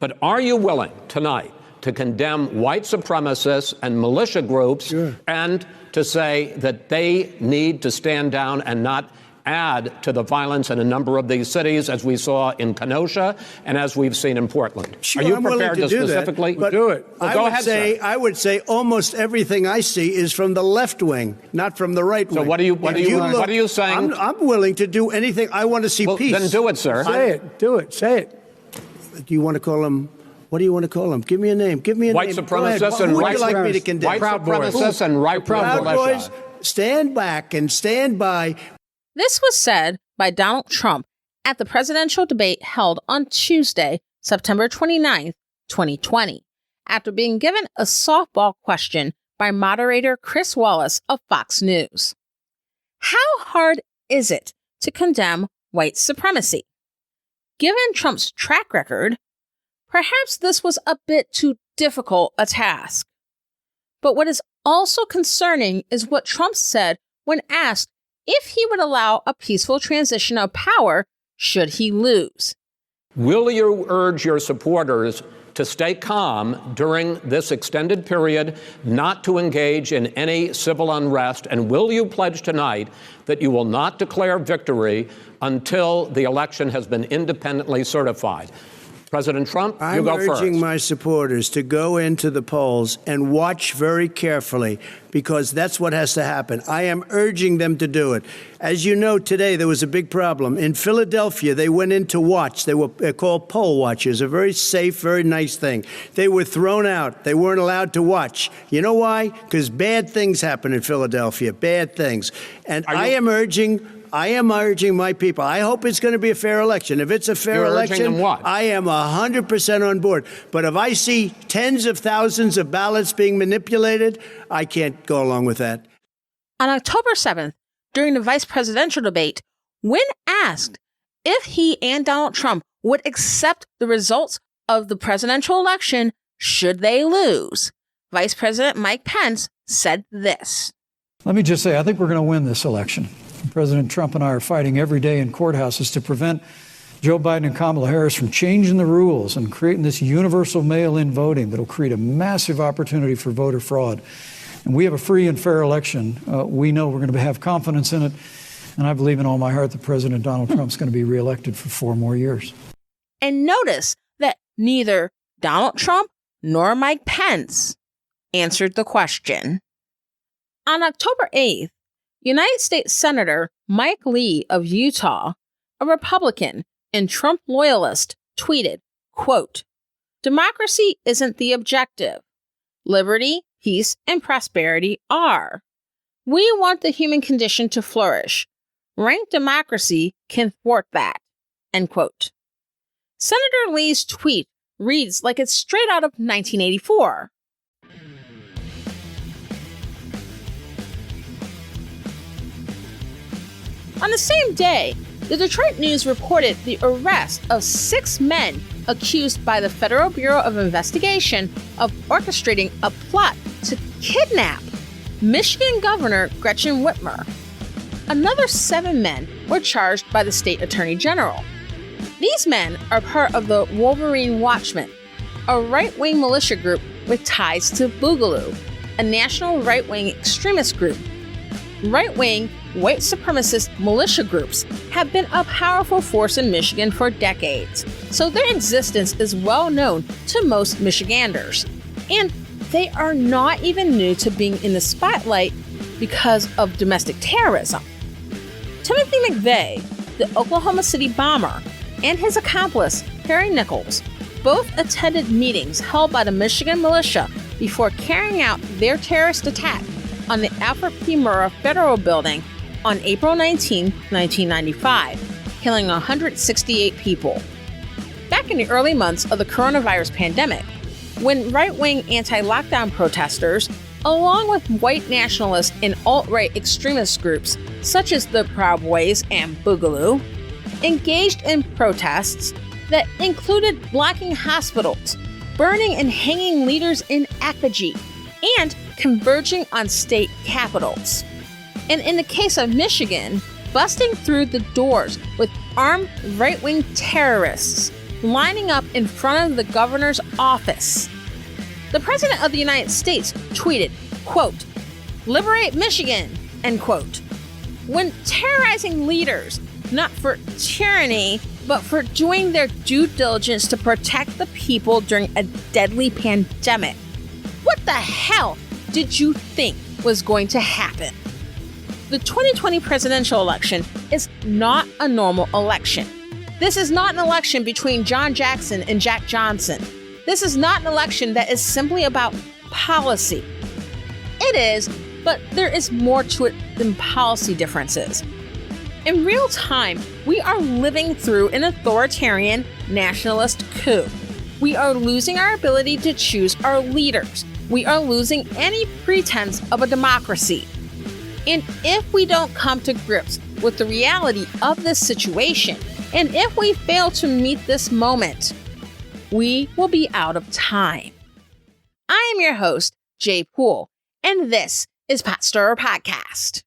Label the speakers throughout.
Speaker 1: But are you willing tonight to condemn white supremacists and militia groups and to say that they need to stand down and not add to the violence in a number of these cities, as we saw in Kenosha and as we've seen in Portland?
Speaker 2: Sure,
Speaker 1: are you
Speaker 2: I'm
Speaker 1: prepared to
Speaker 2: do
Speaker 1: specifically
Speaker 2: that,
Speaker 1: do it?
Speaker 2: Well, I would say almost everything I see is from the left wing, not from the right wing.
Speaker 1: So what are you saying?
Speaker 2: I'm willing to do anything. I want to see peace.
Speaker 1: Then do it, sir.
Speaker 2: Say it. Do it. Say it. Do you want to call them? What do you want to call them? Give me a name. Give me a
Speaker 1: white
Speaker 2: name.
Speaker 1: Supremacists and
Speaker 2: white like me to condemn?
Speaker 1: White supremacists and right
Speaker 2: Proud Boys. Stand back and stand by.
Speaker 3: This was said by Donald Trump at the presidential debate held on Tuesday, September 29, 2020, after being given a softball question by moderator Chris Wallace of Fox News. How hard is it to condemn white supremacy? Given Trump's track record, perhaps this was a bit too difficult a task. But what is also concerning is what Trump said when asked if he would allow a peaceful transition of power should he lose.
Speaker 1: Will you urge your supporters to stay calm during this extended period, not to engage in any civil unrest? And will you pledge tonight that you will not declare victory until the election has been independently certified? President Trump, you go first.
Speaker 2: I'm urging my supporters to go into the polls and watch very carefully, because that's what has to happen. I am urging them to do it. As you know, today there was a big problem. In Philadelphia, they went in to watch. They were called poll watchers, a very safe, very nice thing. They were thrown out. They weren't allowed to watch. You know why? Because bad things happen in Philadelphia, bad things. And I am urging my people. I hope it's going to be a fair election. If it's a fair election, I am 100% on board. But if I see tens of thousands of ballots being manipulated, I can't go along with that.
Speaker 3: On October 7th, during the vice presidential debate, when asked if he and Donald Trump would accept the results of the presidential election should they lose, Vice President Mike Pence said this.
Speaker 4: Let me just say, I think we're going to win this election. President Trump and I are fighting every day in courthouses to prevent Joe Biden and Kamala Harris from changing the rules and creating this universal mail-in voting that will create a massive opportunity for voter fraud. And we have a free and fair election. We know we're going to have confidence in it. And I believe in all my heart that President Donald Trump's going to be reelected for 4 more years.
Speaker 3: And notice that neither Donald Trump nor Mike Pence answered the question. On October 8th, United States Senator Mike Lee of Utah, a Republican and Trump loyalist, tweeted, quote, "Democracy isn't the objective. Liberty, peace, and prosperity are. We want the human condition to flourish. Rank democracy can thwart that." End quote. Senator Lee's tweet reads like it's straight out of 1984. On the same day, the Detroit News reported the arrest of 6 men accused by the Federal Bureau of Investigation of orchestrating a plot to kidnap Michigan Governor Gretchen Whitmer. Another 7 men were charged by the state attorney general. These men are part of the Wolverine Watchmen, a right-wing militia group with ties to Boogaloo, a national right-wing extremist group. Right-wing, white supremacist militia groups have been a powerful force in Michigan for decades, so their existence is well known to most Michiganders. And they are not even new to being in the spotlight because of domestic terrorism. Timothy McVeigh, the Oklahoma City bomber, and his accomplice, Harry Nichols, both attended meetings held by the Michigan militia before carrying out their terrorist attack on the Alfred P. Murrah Federal Building on April 19, 1995, killing 168 people. Back in the early months of the coronavirus pandemic, when right-wing anti-lockdown protesters, along with white nationalist and alt-right extremist groups such as the Proud Boys and Boogaloo, engaged in protests that included blocking hospitals, burning and hanging leaders in effigy, and converging on state capitals. And in the case of Michigan, busting through the doors with armed right-wing terrorists, lining up in front of the governor's office. The President of the United States tweeted, quote, "Liberate Michigan," end quote, when terrorizing leaders, not for tyranny, but for doing their due diligence to protect the people during a deadly pandemic. What the hell did you think was going to happen? The 2020 presidential election is not a normal election. This is not an election between John Jackson and Jack Johnson. This is not an election that is simply about policy. It is, but there is more to it than policy differences. In real time, we are living through an authoritarian nationalist coup. We are losing our ability to choose our leaders. We are losing any pretense of a democracy. And if we don't come to grips with the reality of this situation, and if we fail to meet this moment, we will be out of time. I am your host, Jaye Poole, and this is Pot Stirrer Podcast.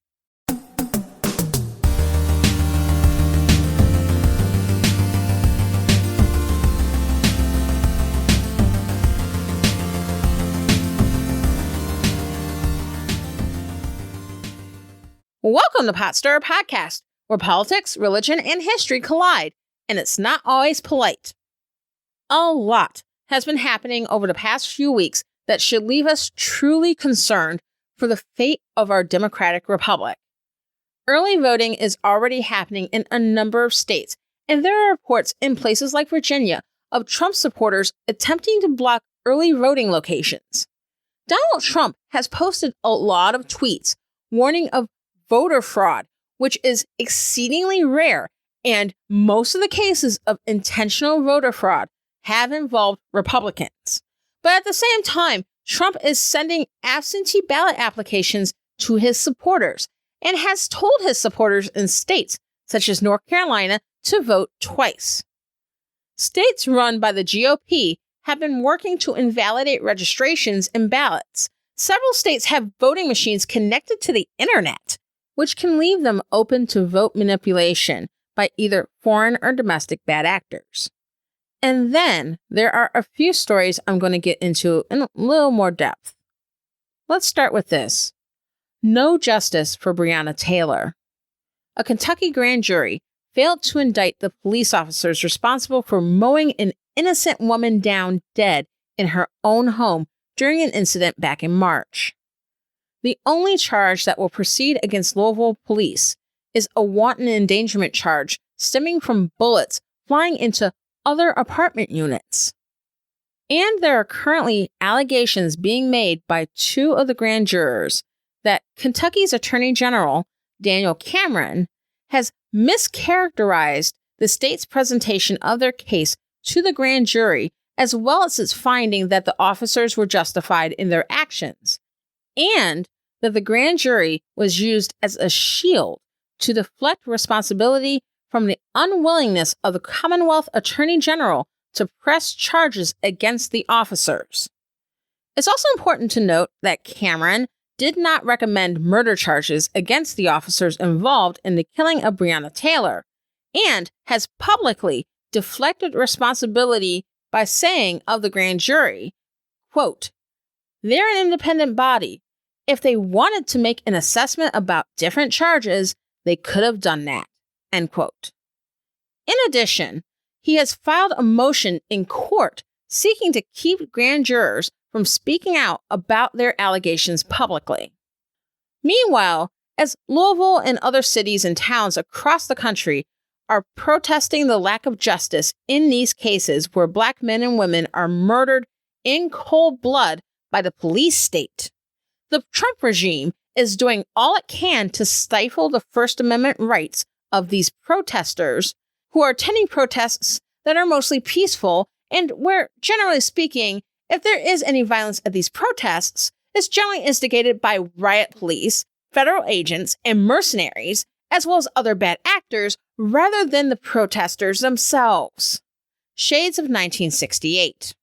Speaker 3: Welcome to Pot Stirrer Podcast, where politics, religion, and history collide, and it's not always polite. A lot has been happening over the past few weeks that should leave us truly concerned for the fate of our democratic republic. Early voting is already happening in a number of states, and there are reports in places like Virginia of Trump supporters attempting to block early voting locations. Donald Trump has posted a lot of tweets warning of voter fraud, which is exceedingly rare, and most of the cases of intentional voter fraud have involved Republicans. But at the same time, Trump is sending absentee ballot applications to his supporters and has told his supporters in states such as North Carolina to vote twice. States run by the GOP have been working to invalidate registrations and ballots. Several states have voting machines connected to the internet, which can leave them open to vote manipulation by either foreign or domestic bad actors. And then there are a few stories I'm going to get into in a little more depth. Let's start with this. No justice for Breonna Taylor. A Kentucky grand jury failed to indict the police officers responsible for mowing an innocent woman down dead in her own home during an incident back in March. The only charge that will proceed against Louisville police is a wanton endangerment charge stemming from bullets flying into other apartment units. And there are currently allegations being made by two of the grand jurors that Kentucky's Attorney General, Daniel Cameron, has mischaracterized the state's presentation of their case to the grand jury, as well as its finding that the officers were justified in their actions, and that the grand jury was used as a shield to deflect responsibility from the unwillingness of the Commonwealth Attorney General to press charges against the officers. It's also important to note that Cameron did not recommend murder charges against the officers involved in the killing of Breonna Taylor, and has publicly deflected responsibility by saying of the grand jury, quote, "They're an independent body. If they wanted to make an assessment about different charges, they could have done that," end quote. In addition, he has filed a motion in court seeking to keep grand jurors from speaking out about their allegations publicly. Meanwhile, as Louisville and other cities and towns across the country are protesting the lack of justice in these cases where Black men and women are murdered in cold blood by the police state, the Trump regime is doing all it can to stifle the First Amendment rights of these protesters who are attending protests that are mostly peaceful and where, generally speaking, if there is any violence at these protests, it's generally instigated by riot police, federal agents, and mercenaries, as well as other bad actors, rather than the protesters themselves. Shades of 1968.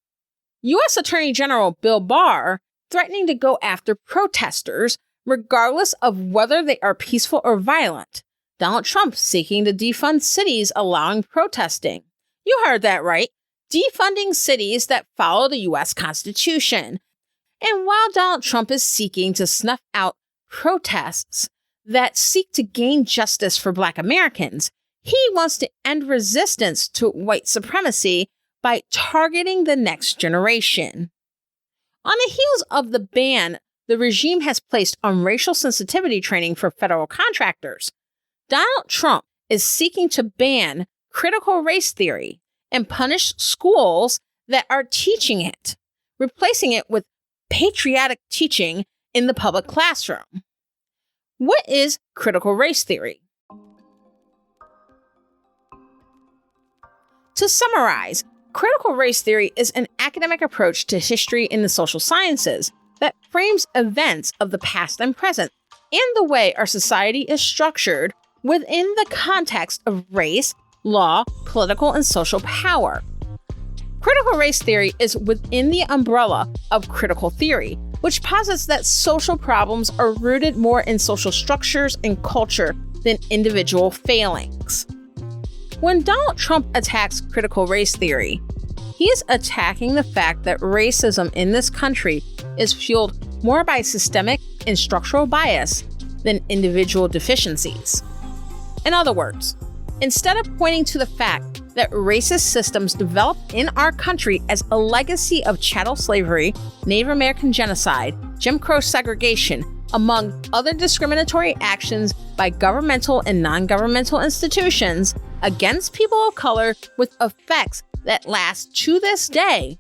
Speaker 3: U.S. Attorney General Bill Barr threatening to go after protesters, regardless of whether they are peaceful or violent. Donald Trump seeking to defund cities allowing protesting. You heard that right. defunding cities that follow the U.S. Constitution. And while Donald Trump is seeking to snuff out protests that seek to gain justice for Black Americans, he wants to end resistance to white supremacy by targeting the next generation. On the heels of the ban the regime has placed on racial sensitivity training for federal contractors, Donald Trump is seeking to ban critical race theory and punish schools that are teaching it, replacing it with patriotic teaching in the public classroom. What is critical race theory? To summarize, critical race theory is an academic approach to history in the social sciences that frames events of the past and present and the way our society is structured within the context of race, law, political, and social power. Critical race theory is within the umbrella of critical theory, which posits that social problems are rooted more in social structures and culture than individual failings. When Donald Trump attacks critical race theory, he is attacking the fact that racism in this country is fueled more by systemic and structural bias than individual deficiencies. In other words, instead of pointing to the fact that racist systems developed in our country as a legacy of chattel slavery, Native American genocide, Jim Crow segregation, among other discriminatory actions by governmental and non-governmental institutions against people of color with effects that last to this day,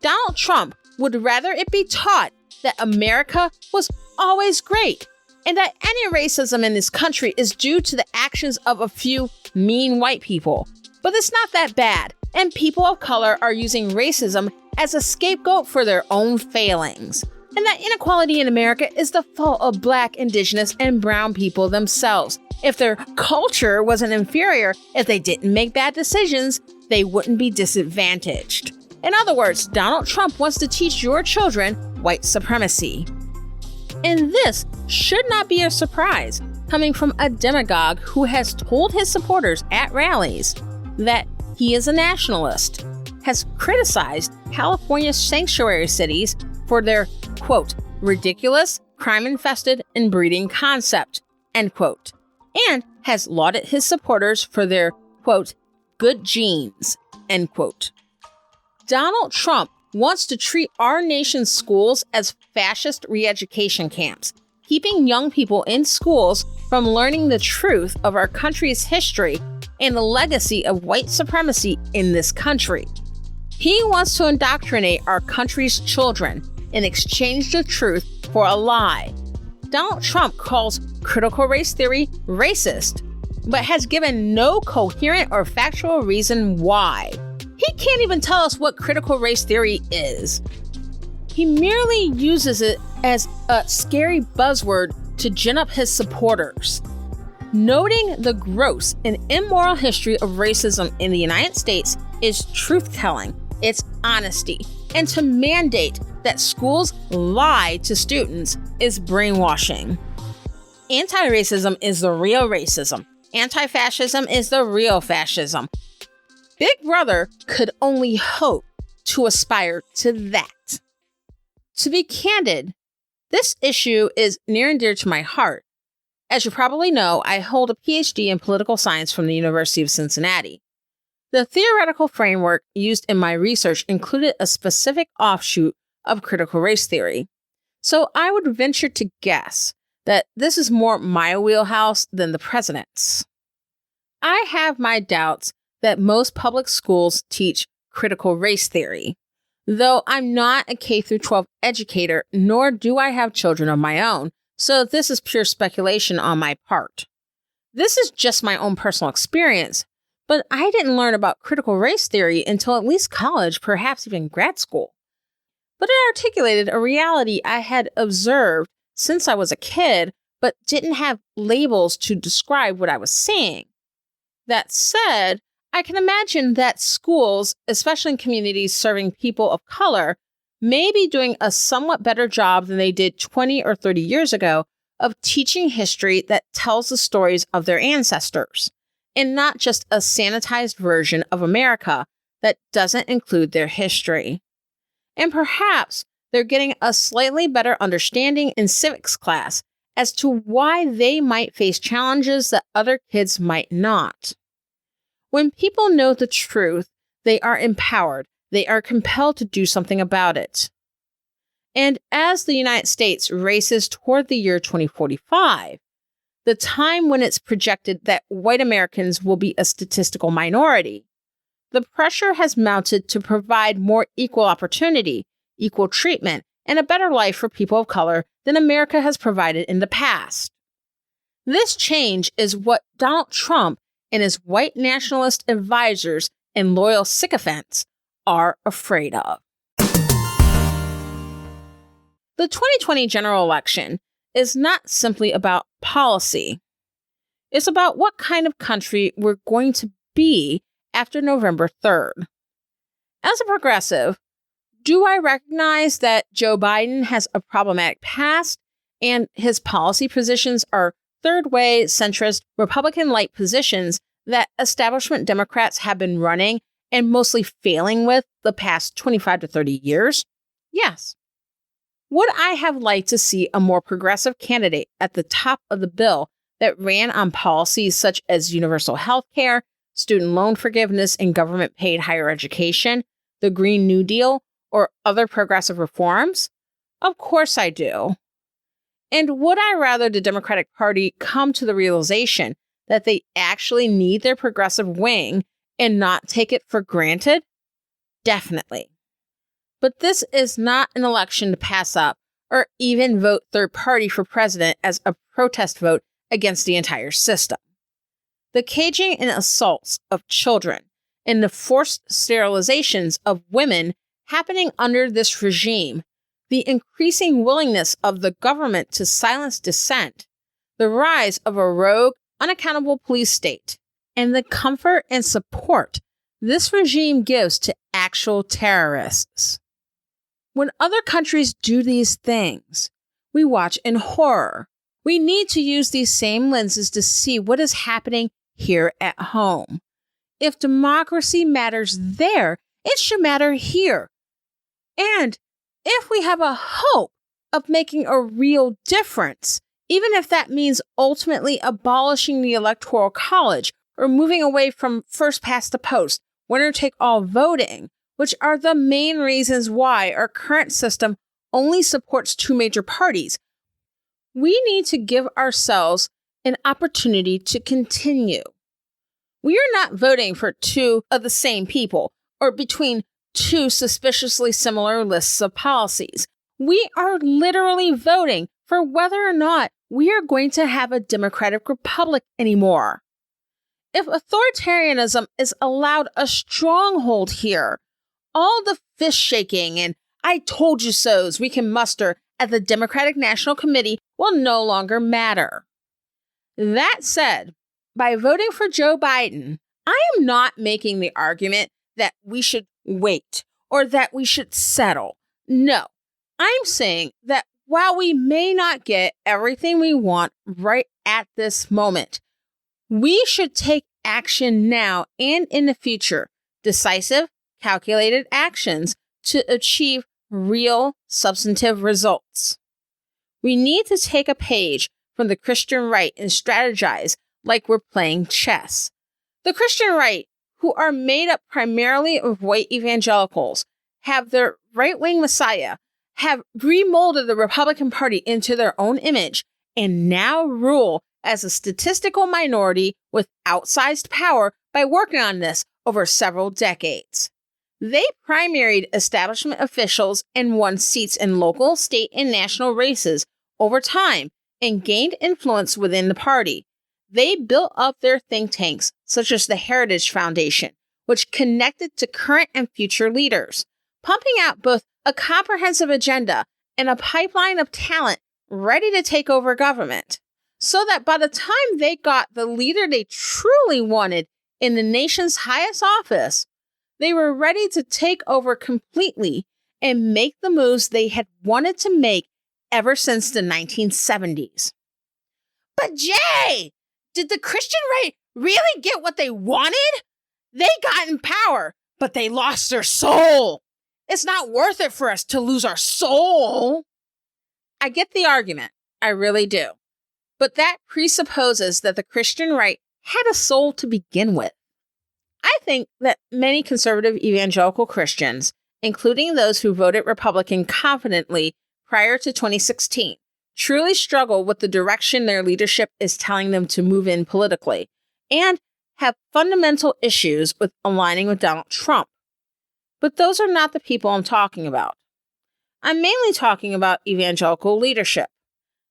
Speaker 3: Donald Trump would rather it be taught that America was always great and that any racism in this country is due to the actions of a few mean white people. But it's not that bad, and people of color are using racism as a scapegoat for their own failings. And that inequality in America is the fault of Black, Indigenous, and brown people themselves. If their culture wasn't inferior, if they didn't make bad decisions, they wouldn't be disadvantaged. In other words, Donald Trump wants to teach your children white supremacy. And this should not be a surprise, coming from a demagogue who has told his supporters at rallies that he is a nationalist, has criticized California's sanctuary cities for their, quote, ridiculous, crime-infested, and breeding concept, end quote, and has lauded his supporters for their, quote, good genes, end quote. Donald Trump wants to treat our nation's schools as fascist re-education camps, keeping young people in schools from learning the truth of our country's history and the legacy of white supremacy in this country. He wants to indoctrinate our country's children and exchange the truth for a lie. Donald Trump calls critical race theory racist, but has given no coherent or factual reason why. He can't even tell us what critical race theory is. He merely uses it as a scary buzzword to gin up his supporters. Noting the gross and immoral history of racism in the United States is truth-telling, it's honesty, and to mandate that schools lie to students is brainwashing. Anti-racism is the real racism. Anti-fascism is the real fascism. Big Brother could only hope to aspire to that. To be candid, this issue is near and dear to my heart. As you probably know, I hold a PhD in political science from the University of Cincinnati. The theoretical framework used in my research included a specific offshoot of critical race theory. So I would venture to guess that this is more my wheelhouse than the president's. I have my doubts that most public schools teach critical race theory, though I'm not a K-12 educator, nor do I have children of my own, so this is pure speculation on my part. This is just my own personal experience, but I didn't learn about critical race theory until at least college, perhaps even grad school. But it articulated a reality I had observed since I was a kid, but didn't have labels to describe what I was seeing. That said, I can imagine that schools, especially in communities serving people of color, may be doing a somewhat better job than they did 20 or 30 years ago of teaching history that tells the stories of their ancestors, and not just a sanitized version of America that doesn't include their history. And perhaps they're getting a slightly better understanding in civics class as to why they might face challenges that other kids might not. When people know the truth, they are empowered. They are compelled to do something about it. And as the United States races toward the year 2045, the time when it's projected that white Americans will be a statistical minority, the pressure has mounted to provide more equal opportunity, equal treatment, and a better life for people of color than America has provided in the past. This change is what Donald Trump and his white nationalist advisors and loyal sycophants are afraid of. The 2020 general election is not simply about policy. It's about what kind of country we're going to be after November 3rd. As a progressive, do I recognize that Joe Biden has a problematic past and his policy positions are third-way, centrist, Republican-like positions that establishment Democrats have been running and mostly failing with the past 25 to 30 years? Yes. Would I have liked to see a more progressive candidate at the top of the bill that ran on policies such as universal health care, student loan forgiveness and government-paid higher education, the Green New Deal, or other progressive reforms? Of course I do. And would I rather the Democratic Party come to the realization that they actually need their progressive wing and not take it for granted? Definitely. But this is not an election to pass up or even vote third party for president as a protest vote against the entire system. The caging and assaults of children and the forced sterilizations of women happening under this regime, the increasing willingness of the government to silence dissent, the rise of a rogue, unaccountable police state, and the comfort and support this regime gives to actual terrorists. When other countries do these things, we watch in horror. We need to use these same lenses to see what is happening here at home. If democracy matters there, it should matter here. And if we have a hope of making a real difference, even if that means ultimately abolishing the Electoral College or moving away from first past the post, winner-take-all voting, which are the main reasons why our current system only supports two major parties, we need to give ourselves an opportunity to continue. We are not voting for two of the same people or between two suspiciously similar lists of policies. We are literally voting for whether or not we are going to have a democratic republic anymore. If authoritarianism is allowed a stronghold here, all the fist shaking and "I told you so's" we can muster at the Democratic National Committee will no longer matter. That said, by voting for Joe Biden, I am not making the argument that we should wait or that we should settle. No, I'm saying that while we may not get everything we want right at this moment, we should take action now and in the future, decisive, calculated actions to achieve real substantive results. We need to take a page from the Christian right and strategize like we're playing chess. The Christian right, who are made up primarily of white evangelicals, have their right-wing messiah, have remolded the Republican Party into their own image, and now rule as a statistical minority with outsized power by working on this over several decades. They primaried establishment officials and won seats in local, state, and national races over time and gained influence within the party. They built up their think tanks, such as the Heritage Foundation, which connected to current and future leaders, pumping out both a comprehensive agenda and a pipeline of talent ready to take over government, so that by the time they got the leader they truly wanted in the nation's highest office, they were ready to take over completely and make the moves they had wanted to make ever since the 1970s. But Jay, did the Christian right really get what they wanted? They got in power, but they lost their soul. It's not worth it for us to lose our soul. I get the argument. I really do. But that presupposes that the Christian right had a soul to begin with. I think that many conservative evangelical Christians, including those who voted Republican confidently prior to 2016, truly struggle with the direction their leadership is telling them to move in politically, and have fundamental issues with aligning with Donald Trump. But those are not the people I'm talking about. I'm mainly talking about evangelical leadership.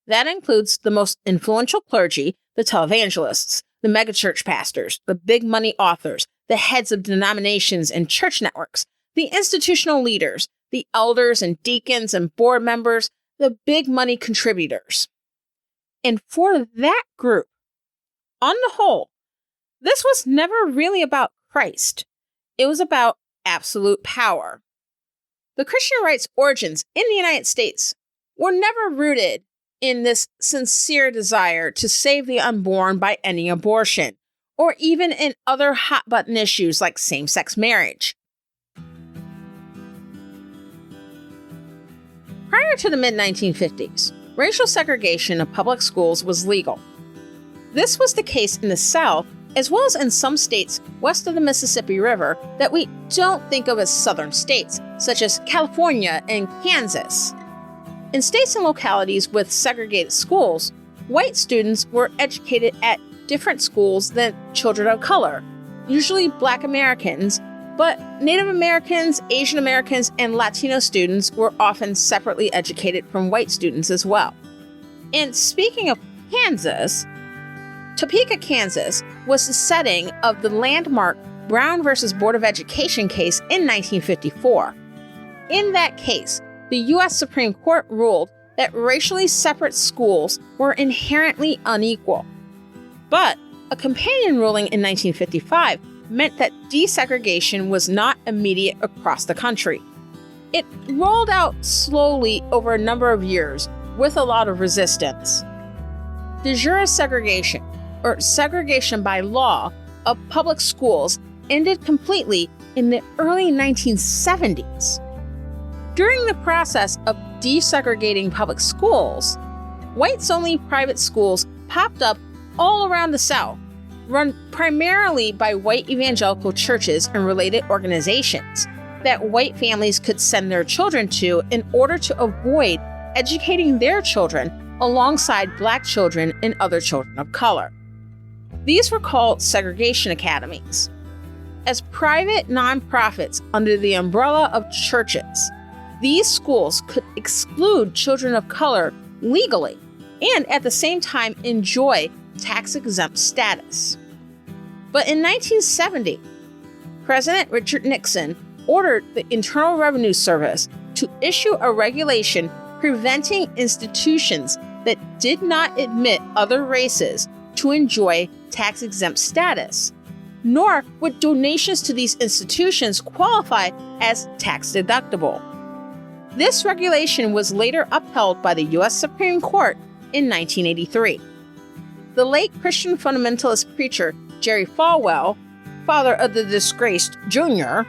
Speaker 3: That includes the most influential clergy, the televangelists, the megachurch pastors, the big money authors, the heads of denominations and church networks, the institutional leaders, the elders and deacons and board members, the big money contributors. And for that group, on the whole, this was never really about Christ. It was about absolute power. The Christian right's origins in the United States were never rooted in this sincere desire to save the unborn by ending abortion, or even in other hot-button issues like same-sex marriage. Prior to the mid-1950s, racial segregation of public schools was legal. This was the case in the South, as well as in some states west of the Mississippi River that we don't think of as southern states, such as California and Kansas. In states and localities with segregated schools, white students were educated at different schools than children of color, usually Black Americans, but Native Americans, Asian Americans, and Latino students were often separately educated from white students as well. And speaking of Kansas, Topeka, Kansas was the setting of the landmark Brown versus Board of Education case in 1954. In that case, the U.S. Supreme Court ruled that racially separate schools were inherently unequal. But a companion ruling in 1955 meant that desegregation was not immediate across the country. It rolled out slowly over a number of years with a lot of resistance. De jure segregation, or segregation by law, of public schools ended completely in the early 1970s. During the process of desegregating public schools, whites-only private schools popped up all around the South, run primarily by white evangelical churches and related organizations that white families could send their children to in order to avoid educating their children alongside Black children and other children of color. These were called segregation academies. As private nonprofits under the umbrella of churches, these schools could exclude children of color legally and at the same time enjoy tax-exempt status. But in 1970, President Richard Nixon ordered the Internal Revenue Service to issue a regulation preventing institutions that did not admit other races to enjoy tax-exempt status, nor would donations to these institutions qualify as tax-deductible. This regulation was later upheld by the U.S. Supreme Court in 1983. The late Christian fundamentalist preacher Jerry Falwell, father of the disgraced Jr.,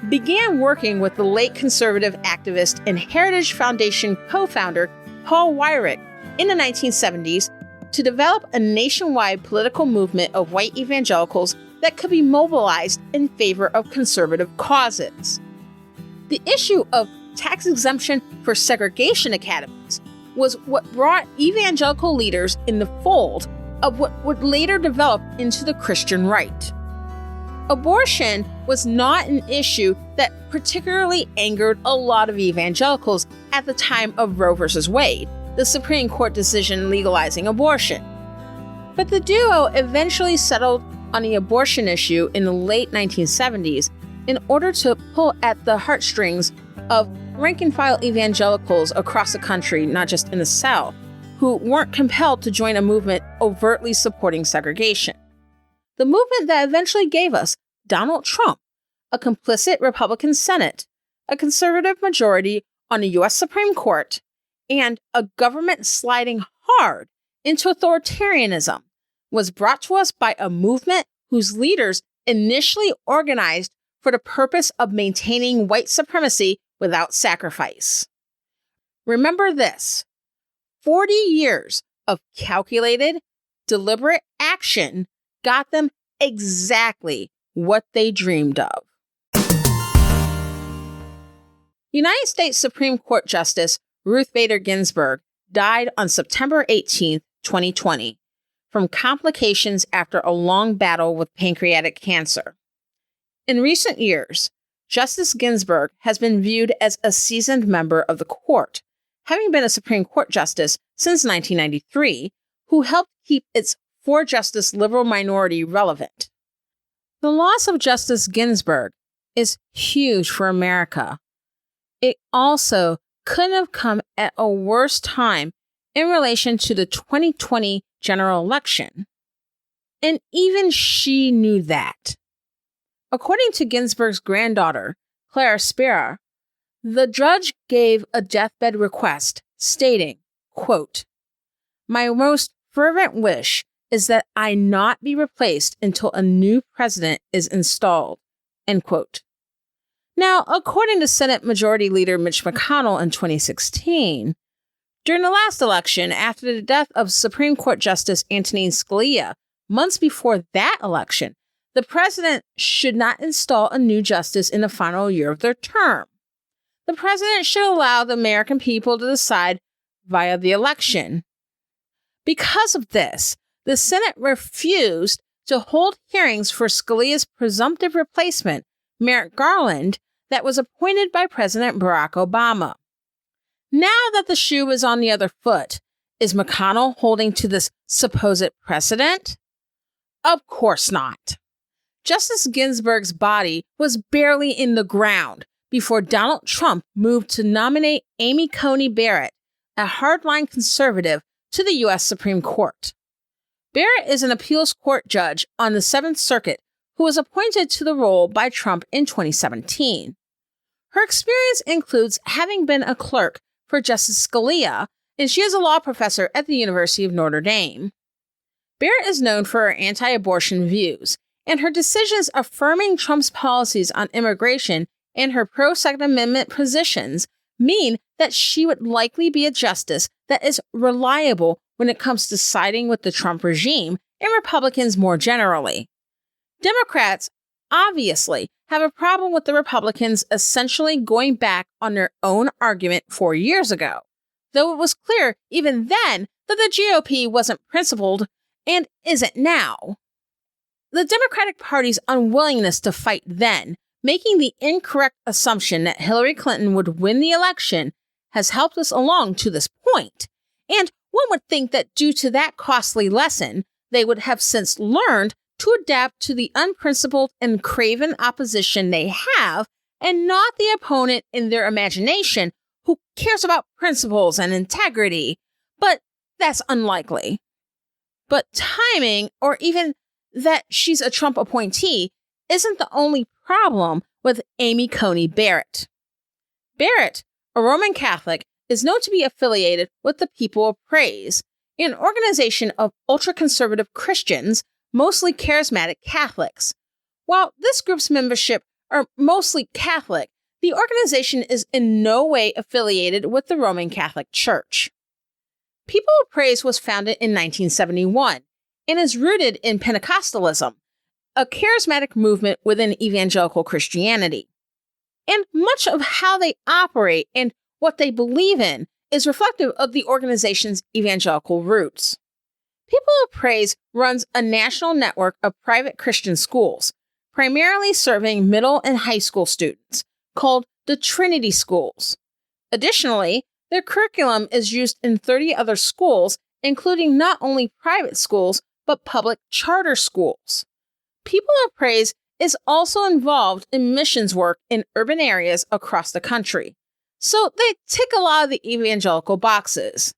Speaker 3: began working with the late conservative activist and Heritage Foundation co-founder Paul Weyrich in the 1970s to develop a nationwide political movement of white evangelicals that could be mobilized in favor of conservative causes. The issue of tax exemption for segregation academies was what brought evangelical leaders in the fold of what would later develop into the Christian right. Abortion was not an issue that particularly angered a lot of evangelicals at the time of Roe v. Wade, the Supreme Court decision legalizing abortion. But the duo eventually settled on the abortion issue in the late 1970s in order to pull at the heartstrings of rank-and-file evangelicals across the country, not just in the South, who weren't compelled to join a movement overtly supporting segregation. The movement that eventually gave us Donald Trump, a complicit Republican Senate, a conservative majority on the U.S. Supreme Court, and a government sliding hard into authoritarianism, was brought to us by a movement whose leaders initially organized for the purpose of maintaining white supremacy without sacrifice. Remember this: 40 years of calculated, deliberate action got them exactly what they dreamed of. United States Supreme Court Justice Ruth Bader Ginsburg died on September 18, 2020, from complications after a long battle with pancreatic cancer. In recent years, Justice Ginsburg has been viewed as a seasoned member of the court, having been a Supreme Court justice since 1993, who helped keep its four-justice liberal minority relevant. The loss of Justice Ginsburg is huge for America. It also couldn't have come at a worse time in relation to the 2020 general election. And even she knew that. According to Ginsburg's granddaughter, Clara Spera, the judge gave a deathbed request stating, quote, "My most fervent wish is that I not be replaced until a new president is installed," end quote. Now, according to Senate Majority Leader Mitch McConnell in 2016, during the last election, after the death of Supreme Court Justice Antonin Scalia, months before that election, the president should not install a new justice in the final year of their term. The president should allow the American people to decide via the election. Because of this, the Senate refused to hold hearings for Scalia's presumptive replacement, Merrick Garland, that was appointed by President Barack Obama. Now that the shoe is on the other foot, is McConnell holding to this supposed precedent? Of course not. Justice Ginsburg's body was barely in the ground before Donald Trump moved to nominate Amy Coney Barrett, a hardline conservative, to the U.S. Supreme Court. Barrett is an appeals court judge on the Seventh Circuit who was appointed to the role by Trump in 2017. Her experience includes having been a clerk for Justice Scalia, and she is a law professor at the University of Notre Dame. Barrett is known for her anti-abortion views, and her decisions affirming Trump's policies on immigration and her pro-Second Amendment positions mean that she would likely be a justice that is reliable when it comes to siding with the Trump regime and Republicans more generally. Democrats obviously have a problem with the Republicans essentially going back on their own argument 4 years ago, though it was clear even then that the GOP wasn't principled and isn't now. The Democratic Party's unwillingness to fight then, making the incorrect assumption that Hillary Clinton would win the election, has helped us along to this point. And one would think that due to that costly lesson, they would have since learned to adapt to the unprincipled and craven opposition they have, and not the opponent in their imagination who cares about principles and integrity. But that's unlikely. But timing, or even that she's a Trump appointee, isn't the only problem with Amy Coney Barrett. Barrett, a Roman Catholic, is known to be affiliated with the People of Praise, an organization of ultra-conservative Christians, mostly charismatic Catholics. While this group's membership are mostly Catholic, the organization is in no way affiliated with the Roman Catholic Church. People of Praise was founded in 1971 and is rooted in Pentecostalism, a charismatic movement within evangelical Christianity. And much of how they operate and what they believe in is reflective of the organization's evangelical roots. People of Praise runs a national network of private Christian schools, primarily serving middle and high school students, called the Trinity Schools. Additionally, their curriculum is used in 30 other schools, including not only private schools, but public charter schools. People of Praise is also involved in missions work in urban areas across the country. So they tick a lot of the evangelical boxes.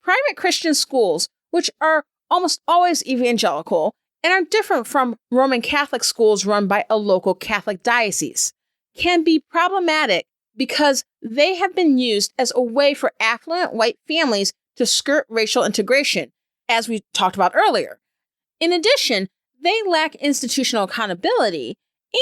Speaker 3: Private Christian schools, which are almost always evangelical and are different from Roman Catholic schools run by a local Catholic diocese, can be problematic because they have been used as a way for affluent white families to skirt racial integration, as we talked about earlier. In addition, they lack institutional accountability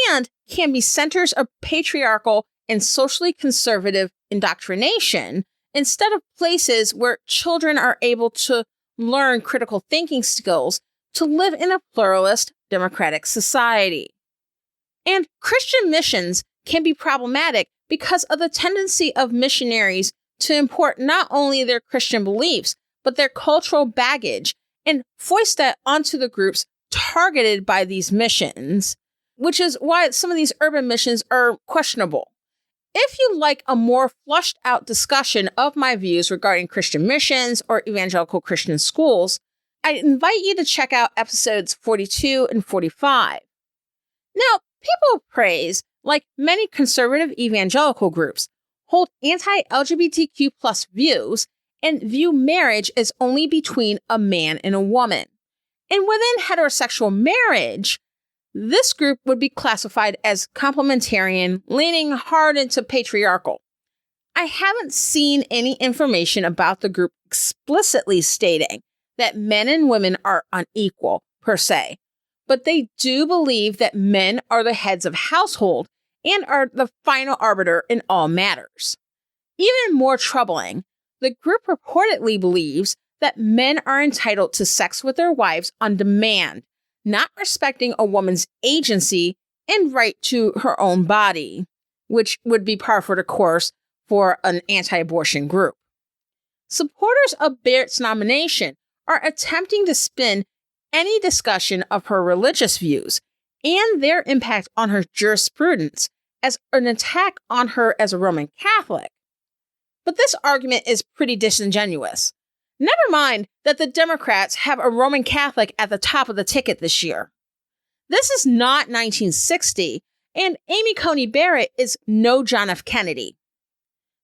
Speaker 3: and can be centers of patriarchal and socially conservative indoctrination instead of places where children are able to learn critical thinking skills to live in a pluralist, democratic society. And Christian missions can be problematic because of the tendency of missionaries to import not only their Christian beliefs, but their cultural baggage and foist that onto the groups targeted by these missions, which is why some of these urban missions are questionable. If you like a more flushed out discussion of my views regarding Christian missions or evangelical Christian schools, I invite you to check out episodes 42 and 45. Now, people of praise, like many conservative evangelical groups, hold anti-LGBTQ plus views and view marriage as only between a man and a woman. And within heterosexual marriage, this group would be classified as complementarian, leaning hard into patriarchal. I haven't seen any information about the group explicitly stating that men and women are unequal, per se, but they do believe that men are the heads of household and are the final arbiter in all matters. Even more troubling, the group reportedly believes that men are entitled to sex with their wives on demand, not respecting a woman's agency and right to her own body, which would be par for the course for an anti-abortion group. Supporters of Barrett's nomination are attempting to spin any discussion of her religious views and their impact on her jurisprudence as an attack on her as a Roman Catholic. But this argument is pretty disingenuous. Never mind that the Democrats have a Roman Catholic at the top of the ticket this year. This is not 1960, and Amy Coney Barrett is no John F. Kennedy.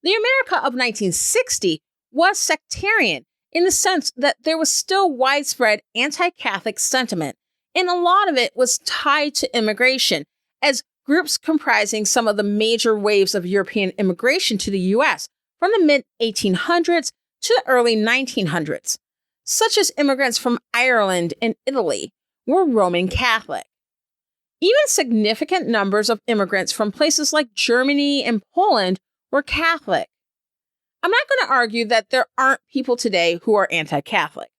Speaker 3: The America of 1960 was sectarian in the sense that there was still widespread anti-Catholic sentiment, and a lot of it was tied to immigration, as groups comprising some of the major waves of European immigration to the U.S. from the mid-1800s to the early 1900s, such as immigrants from Ireland and Italy, were Roman Catholic. Even significant numbers of immigrants from places like Germany and Poland were Catholic. I'm not going to argue that there aren't people today who are anti-Catholic.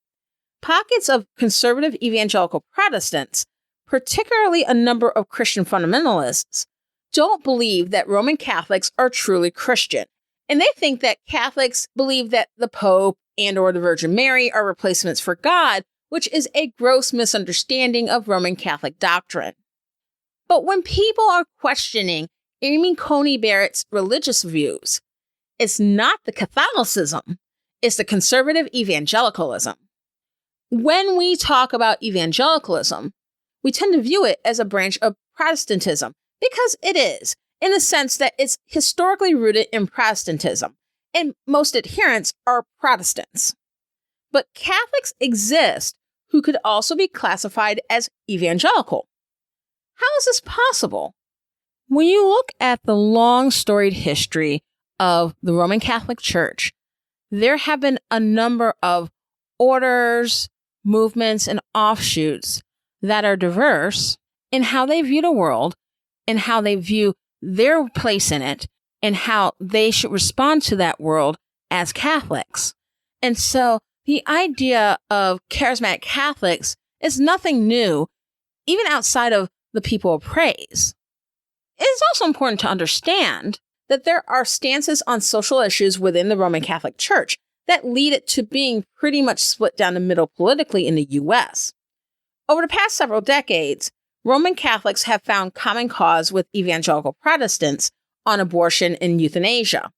Speaker 3: Pockets of conservative evangelical Protestants, particularly a number of Christian fundamentalists, don't believe that Roman Catholics are truly Christian. And they think that Catholics believe that the Pope and or the Virgin Mary are replacements for God, which is a gross misunderstanding of Roman Catholic doctrine. But when people are questioning Amy Coney Barrett's religious views, it's not the Catholicism, it's the conservative evangelicalism. When we talk about evangelicalism, we tend to view it as a branch of Protestantism, because it is, in the sense that it's historically rooted in Protestantism, and most adherents are Protestants. But Catholics exist who could also be classified as evangelical. How is this possible? When you look at the long storied history of the Roman Catholic Church, there have been a number of orders, movements, and offshoots that are diverse in how they view the world and how they view their place in it and how they should respond to that world as Catholics. And so the idea of charismatic Catholics is nothing new, even outside of the people of praise. It is also important to understand that there are stances on social issues within the Roman Catholic Church that lead it to being pretty much split down the middle politically in the U.S. Over the past several decades, Roman Catholics have found common cause with evangelical Protestants on abortion and euthanasia.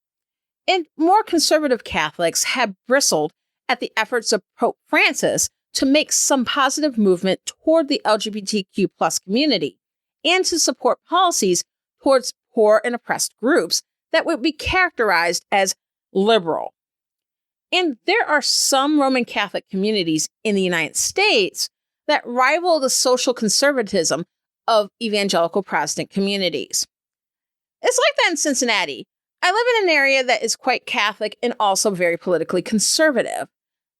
Speaker 3: And more conservative Catholics have bristled at the efforts of Pope Francis to make some positive movement toward the LGBTQ plus community and to support policies towards poor and oppressed groups that would be characterized as liberal. And there are some Roman Catholic communities in the United States that rival the social conservatism of evangelical Protestant communities. It's like that in Cincinnati. I live in an area that is quite Catholic and also very politically conservative.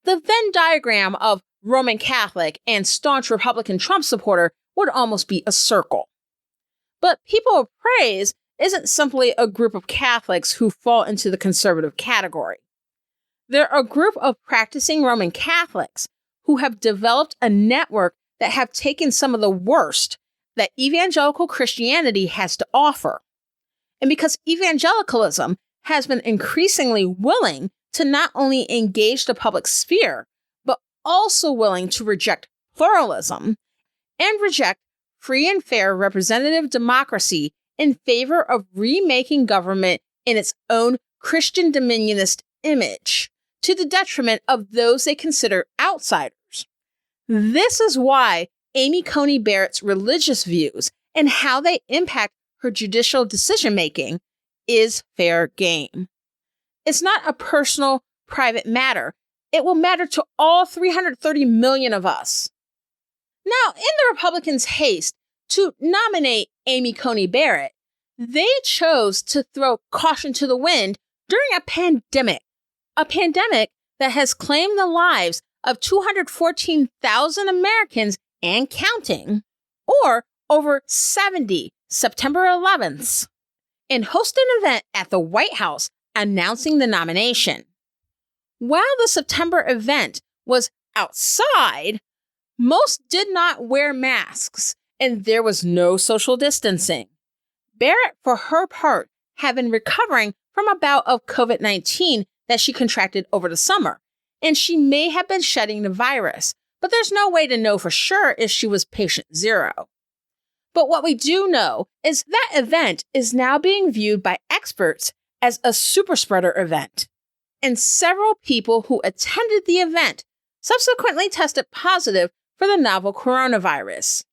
Speaker 3: The Venn diagram of Roman Catholic and staunch Republican Trump supporter would almost be a circle. But people of praise isn't simply a group of Catholics who fall into the conservative category. They're a group of practicing Roman Catholics who have developed a network that have taken some of the worst that evangelical Christianity has to offer. And because evangelicalism has been increasingly willing to not only engage the public sphere, but also willing to reject pluralism and reject free and fair representative democracy in favor of remaking government in its own Christian dominionist image, to the detriment of those they consider outsiders. This is why Amy Coney Barrett's religious views and how they impact her judicial decision-making is fair game. It's not a personal, private matter. It will matter to all 330 million of us. Now, in the Republicans' haste to nominate Amy Coney Barrett, they chose to throw caution to the wind during a pandemic that has claimed the lives of 214,000 Americans and counting, or over 70 September 11ths, and hosted an event at the White House announcing the nomination. While the September event was outside, most did not wear masks, and there was no social distancing. Barrett, for her part, had been recovering from a bout of COVID-19 that she contracted over the summer, and she may have been shedding the virus, but there's no way to know for sure if she was patient zero. But what we do know is that event is now being viewed by experts as a superspreader event, and several people who attended the event subsequently tested positive for the novel coronavirus.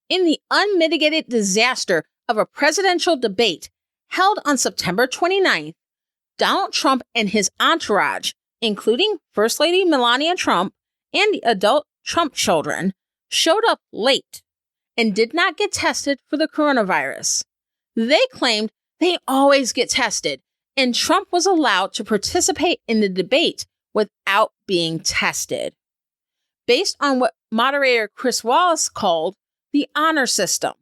Speaker 3: In the unmitigated disaster of a presidential debate held on September 29th, Donald Trump and his entourage, including First Lady Melania Trump and the adult Trump children, showed up late and did not get tested for the coronavirus. They claimed they always get tested, and Trump was allowed to participate in the debate without being tested, based on what moderator Chris Wallace called the honor system.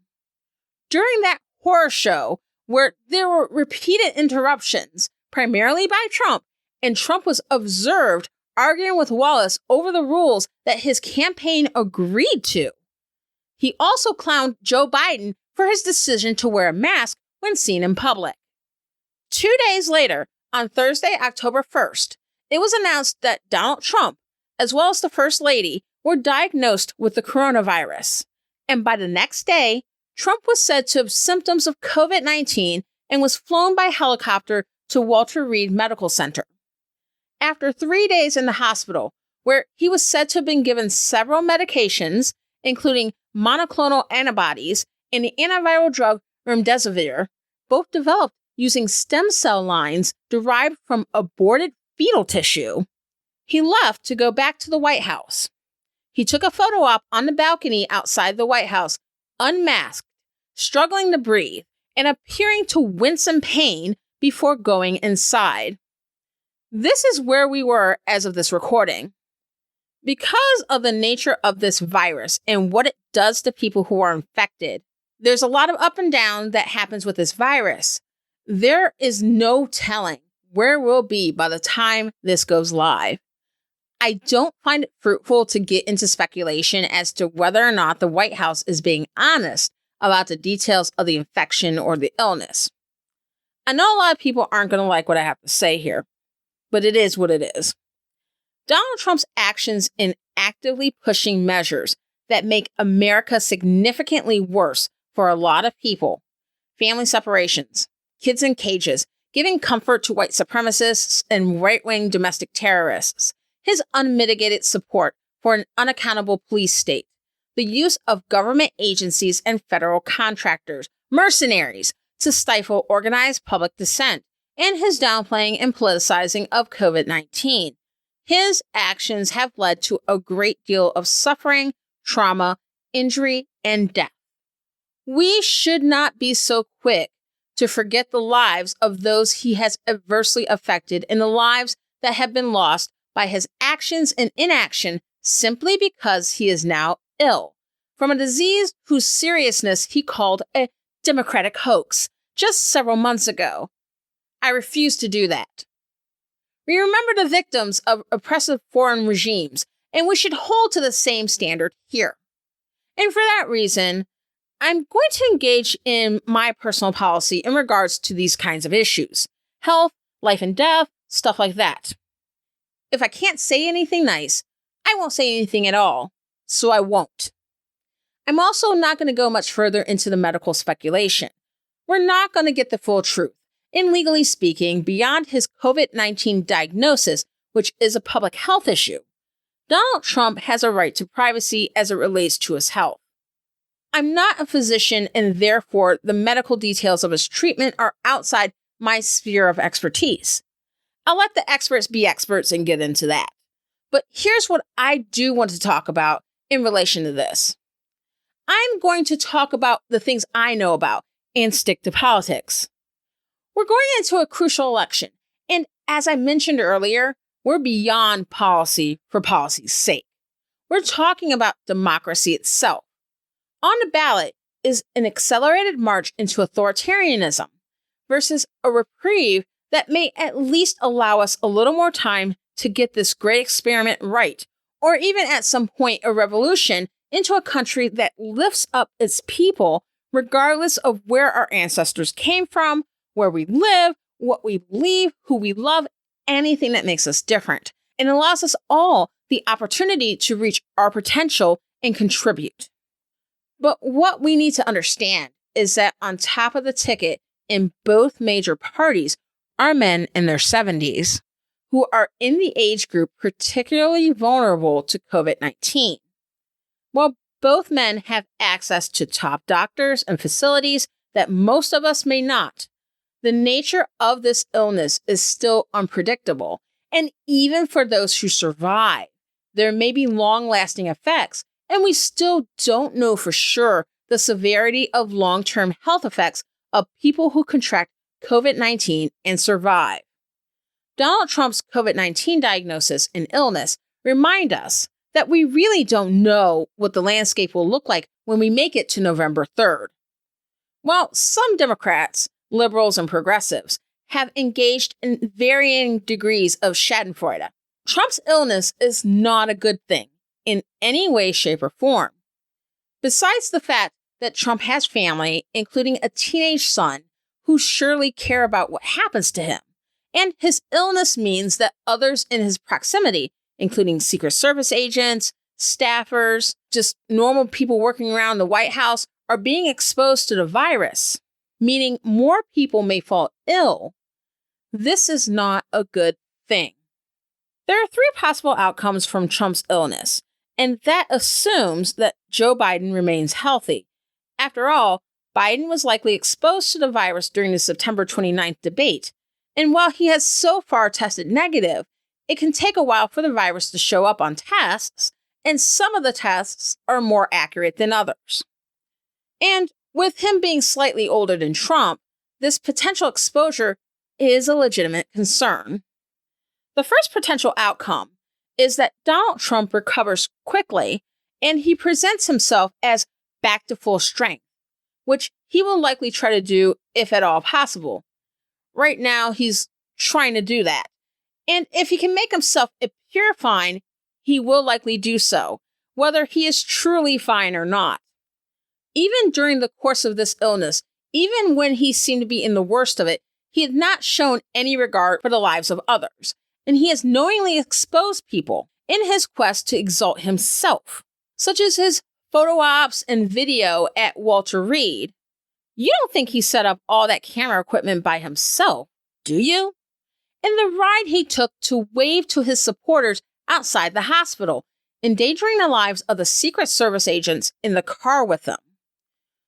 Speaker 3: During that horror show, where there were repeated interruptions, primarily by Trump, and Trump was observed arguing with Wallace over the rules that his campaign agreed to. He also clowned Joe Biden for his decision to wear a mask when seen in public. 2 days later, on Thursday, October 1st, it was announced that Donald Trump, as well as the First Lady, were diagnosed with the coronavirus. And by the next day, Trump was said to have symptoms of COVID-19 and was flown by helicopter to Walter Reed Medical Center. After 3 days in the hospital, where he was said to have been given several medications, including monoclonal antibodies and the antiviral drug remdesivir, both developed using stem cell lines derived from aborted fetal tissue, he left to go back to the White House. He took a photo op on the balcony outside the White House, unmasked, struggling to breathe, and appearing to wince in pain before going inside. This is where we were as of this recording. Because of the nature of this virus and what it does to people who are infected, there's a lot of up and down that happens with this virus. There is no telling where we'll be by the time this goes live. I don't find it fruitful to get into speculation as to whether or not the White House is being honest about the details of the infection or the illness. I know a lot of people aren't going to like what I have to say here, but it is what it is. Donald Trump's actions in actively pushing measures that make America significantly worse for a lot of people, family separations, kids in cages, giving comfort to white supremacists and right-wing domestic terrorists, his unmitigated support for an unaccountable police state, the use of government agencies and federal contractors, mercenaries, to stifle organized public dissent, and his downplaying and politicizing of COVID-19. His actions have led to a great deal of suffering, trauma, injury, and death. We should not be so quick to forget the lives of those he has adversely affected and the lives that have been lost by his actions and inaction simply because he is now ill from a disease whose seriousness he called a Democratic hoax just several months ago. I refuse to do that. We remember the victims of oppressive foreign regimes, and we should hold to the same standard here. And for that reason, I'm going to engage in my personal policy in regards to these kinds of issues. Health, life and death, stuff like that. If I can't say anything nice, I won't say anything at all, so I won't. I'm also not going to go much further into the medical speculation. We're not going to get the full truth. And legally speaking, beyond his COVID-19 diagnosis, which is a public health issue, Donald Trump has a right to privacy as it relates to his health. I'm not a physician, and therefore the medical details of his treatment are outside my sphere of expertise. I'll let the experts be experts and get into that. But here's what I do want to talk about in relation to this. I'm going to talk about the things I know about and stick to politics. We're going into a crucial election, and as I mentioned earlier, we're beyond policy for policy's sake. We're talking about democracy itself. On the ballot is an accelerated march into authoritarianism versus a reprieve that may at least allow us a little more time to get this great experiment right, or even at some point a revolution into a country that lifts up its people regardless of where our ancestors came from, where we live, what we believe, who we love, anything that makes us different, and allows us all the opportunity to reach our potential and contribute. But what we need to understand is that on top of the ticket in both major parties are men in their 70s who are in the age group particularly vulnerable to COVID-19. While both men have access to top doctors and facilities that most of us may not, the nature of this illness is still unpredictable, and even for those who survive, there may be long-lasting effects, and we still don't know for sure the severity of long-term health effects of people who contract COVID-19 and survive. Donald Trump's COVID-19 diagnosis and illness remind us that we really don't know what the landscape will look like when we make it to November 3rd. While some Democrats, liberals, and progressives have engaged in varying degrees of schadenfreude, Trump's illness is not a good thing in any way, shape, or form. Besides the fact that Trump has family, including a teenage son, who surely care about what happens to him, and his illness means that others in his proximity, including Secret Service agents, staffers, just normal people working around the White House, are being exposed to the virus, meaning more people may fall ill. This is not a good thing. There are three possible outcomes from Trump's illness, and that assumes that Joe Biden remains healthy. After all, Biden was likely exposed to the virus during the September 29th debate, and while he has so far tested negative, it can take a while for the virus to show up on tests, and some of the tests are more accurate than others. And with him being slightly older than Trump, this potential exposure is a legitimate concern. The first potential outcome is that Donald Trump recovers quickly and he presents himself as back to full strength, which he will likely try to do if at all possible. Right now, he's trying to do that. And if he can make himself appear fine, he will likely do so, whether he is truly fine or not. Even during the course of this illness, even when he seemed to be in the worst of it, he had not shown any regard for the lives of others, and he has knowingly exposed people in his quest to exalt himself, such as his photo ops and video at Walter Reed. You don't think he set up all that camera equipment by himself, do you? And the ride he took to wave to his supporters outside the hospital, endangering the lives of the Secret Service agents in the car with them.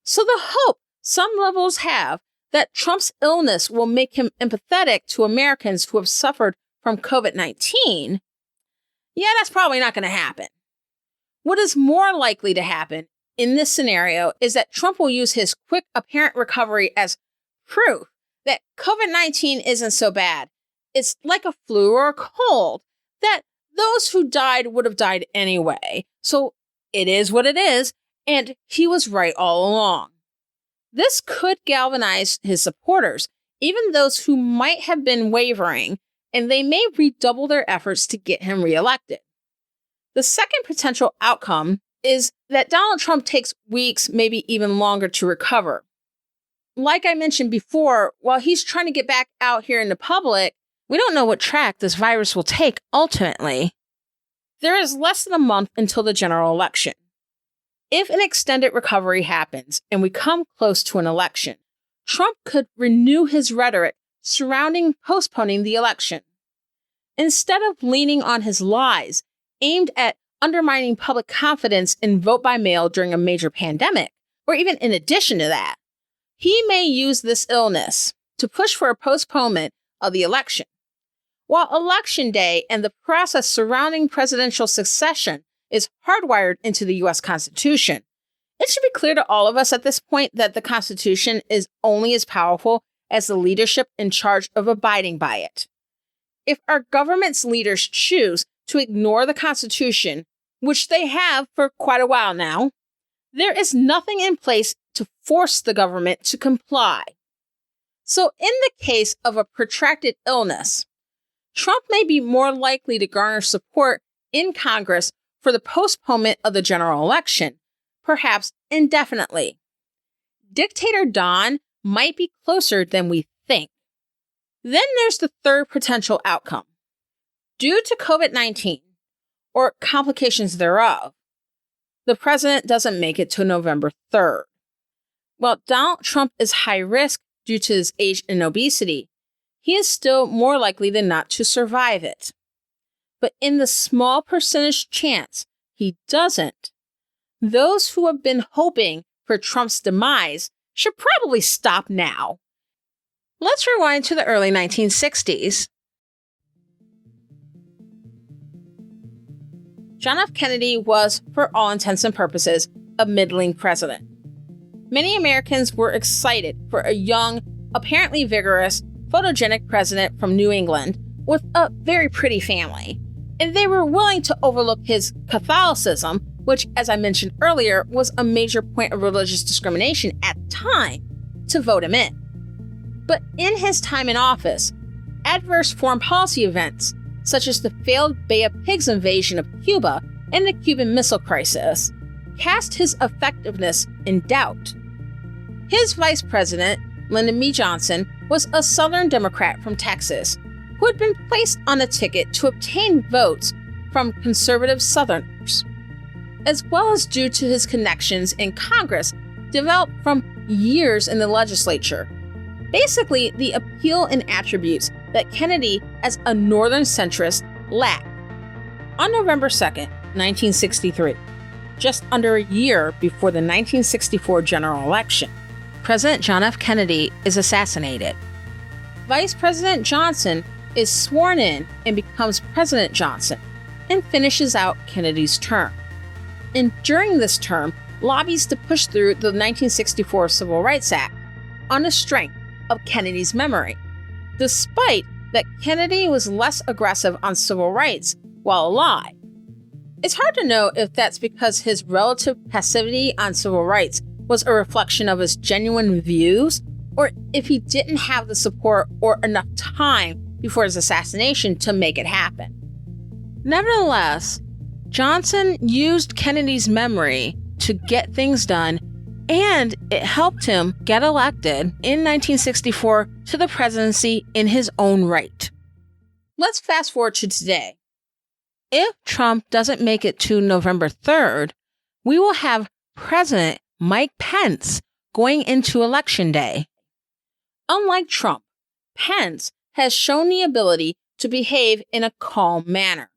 Speaker 3: So the hope some liberals have that Trump's illness will make him empathetic to Americans who have suffered from COVID-19, yeah, that's probably not going to happen. What is more likely to happen in this scenario is that Trump will use his quick apparent recovery as proof that COVID-19 isn't so bad. It's like a flu or a cold, that those who died would have died anyway. So it is what it is, and he was right all along. This could galvanize his supporters, even those who might have been wavering, and they may redouble their efforts to get him reelected. The second potential outcome is that Donald Trump takes weeks, maybe even longer to recover. Like I mentioned before, while he's trying to get back out here in the public, we don't know what track this virus will take ultimately. There is less than a month until the general election. If an extended recovery happens and we come close to an election, Trump could renew his rhetoric surrounding postponing the election. Instead of leaning on his lies aimed at undermining public confidence in vote by mail during a major pandemic, or even in addition to that, he may use this illness to push for a postponement of the election. While Election Day and the process surrounding presidential succession is hardwired into the U.S. Constitution, it should be clear to all of us at this point that the Constitution is only as powerful as the leadership in charge of abiding by it. If our government's leaders choose to ignore the Constitution, which they have for quite a while now, there is nothing in place to force the government to comply. So in the case of a protracted illness, Trump may be more likely to garner support in Congress for the postponement of the general election, perhaps indefinitely. Dictator Don might be closer than we think. Then there's the third potential outcome. Due to COVID-19, or complications thereof, the president doesn't make it to November 3rd. While Donald Trump is high risk due to his age and obesity, he is still more likely than not to survive it. But in the small percentage chance he doesn't, those who have been hoping for Trump's demise should probably stop now. Let's rewind to the early 1960s. John F. Kennedy was, for all intents and purposes, a middling president. Many Americans were excited for a young, apparently vigorous, photogenic president from New England with a very pretty family, and they were willing to overlook his Catholicism, which, as I mentioned earlier, was a major point of religious discrimination at the time, to vote him in. But in his time in office, adverse foreign policy events, such as the failed Bay of Pigs invasion of Cuba and the Cuban Missile Crisis, cast his effectiveness in doubt. His vice president, Lyndon B. Johnson, was a Southern Democrat from Texas who had been placed on a ticket to obtain votes from conservative Southerners, as well as due to his connections in Congress developed from years in the legislature. Basically, the appeal and attributes that Kennedy, as a Northern centrist, lacked. On November 2nd, 1963, just under a year before the 1964 general election, President John F. Kennedy is assassinated. Vice President Johnson is sworn in and becomes President Johnson and finishes out Kennedy's term. And during this term, lobbies to push through the 1964 Civil Rights Act on the strength of Kennedy's memory, despite that Kennedy was less aggressive on civil rights while alive. It's hard to know if that's because his relative passivity on civil rights was a reflection of his genuine views, or if he didn't have the support or enough time before his assassination to make it happen. Nevertheless, Johnson used Kennedy's memory to get things done, and it helped him get elected in 1964 to the presidency in his own right. Let's fast forward to today. If Trump doesn't make it to November 3rd, we will have President Mike Pence going into Election Day. Unlike Trump, Pence has shown the ability to behave in a calm manner.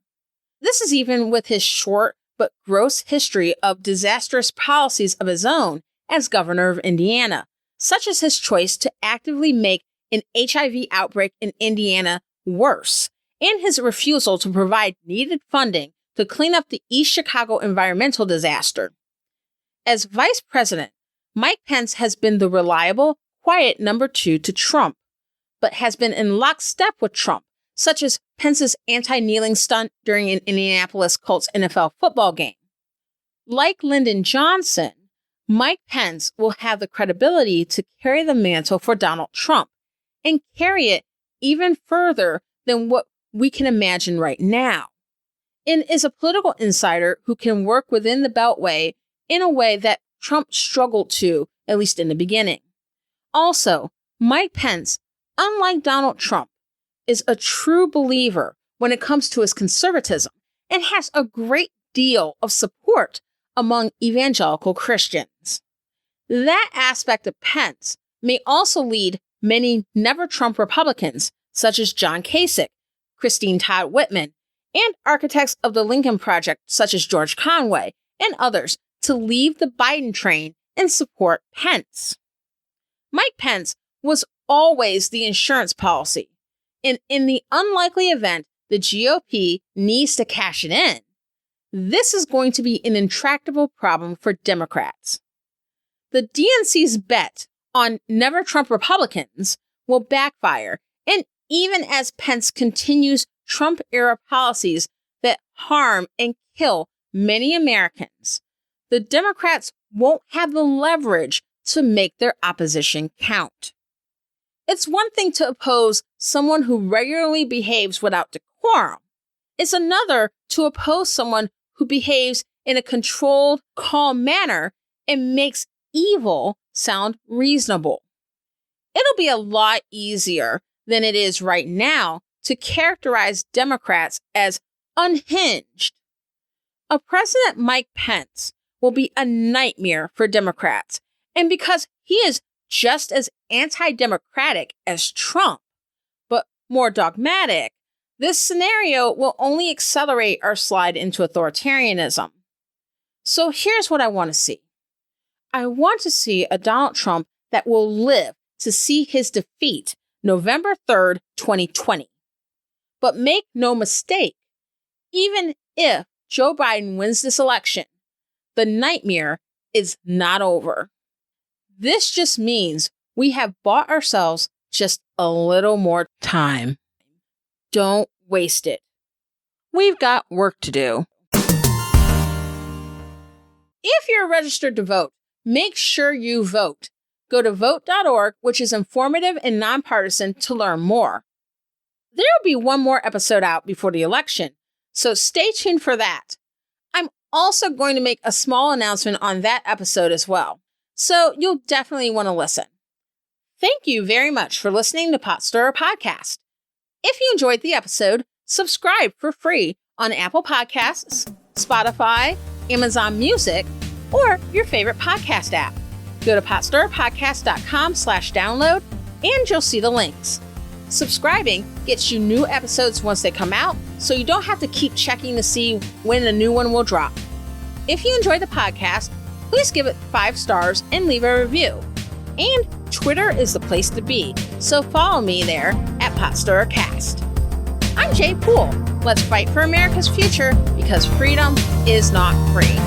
Speaker 3: This is even with his short but gross history of disastrous policies of his own as governor of Indiana, such as his choice to actively make an HIV outbreak in Indiana worse, and his refusal to provide needed funding to clean up the East Chicago environmental disaster. As vice president, Mike Pence has been the reliable, quiet number two to Trump, but has been in lockstep with Trump, such as Pence's anti-kneeling stunt during an Indianapolis Colts NFL football game. Like Lyndon Johnson, Mike Pence will have the credibility to carry the mantle for Donald Trump and carry it even further than what we can imagine right now, and is a political insider who can work within the Beltway in a way that Trump struggled to, at least in the beginning. Also, Mike Pence, unlike Donald Trump, is a true believer when it comes to his conservatism and has a great deal of support among evangelical Christians. That aspect of Pence may also lead many never-Trump Republicans, such as John Kasich, Christine Todd Whitman, and architects of the Lincoln Project, such as George Conway, and others, to leave the Biden train and support Pence. Mike Pence was always the insurance policy, and in the unlikely event the GOP needs to cash it in, this is going to be an intractable problem for Democrats. The DNC's bet on never-Trump Republicans will backfire, and even as Pence continues Trump-era policies that harm and kill many Americans, the Democrats won't have the leverage to make their opposition count. It's one thing to oppose someone who regularly behaves without decorum. It's another to oppose someone who behaves in a controlled, calm manner and makes evil sound reasonable. It'll be a lot easier than it is right now to characterize Democrats as unhinged. A President Mike Pence will be a nightmare for Democrats, and because he is just as anti-democratic as Trump, but more dogmatic, this scenario will only accelerate our slide into authoritarianism. So here's what I want to see. I want to see a Donald Trump that will live to see his defeat November 3rd, 2020. But make no mistake, even if Joe Biden wins this election, the nightmare is not over. This just means we have bought ourselves just a little more time. Don't waste it. We've got work to do. If you're registered to vote, make sure you vote. Go to vote.org, which is informative and nonpartisan, to learn more. There will be one more episode out before the election, so stay tuned for that. I'm also going to make a small announcement on that episode as well, so you'll definitely want to listen. Thank you very much for listening to Pot Stirrer Podcast. If you enjoyed the episode, subscribe for free on Apple Podcasts, Spotify, Amazon Music, or your favorite podcast app. Go to potstirrerpodcast.com/download and you'll see the links. Subscribing gets you new episodes once they come out, so you don't have to keep checking to see when a new one will drop. If you enjoy the podcast, please give it 5 stars and leave a review. And Twitter is the place to be, so follow me there at PotStirrerCast. I'm Jaye Poole. Let's fight for America's future because freedom is not free.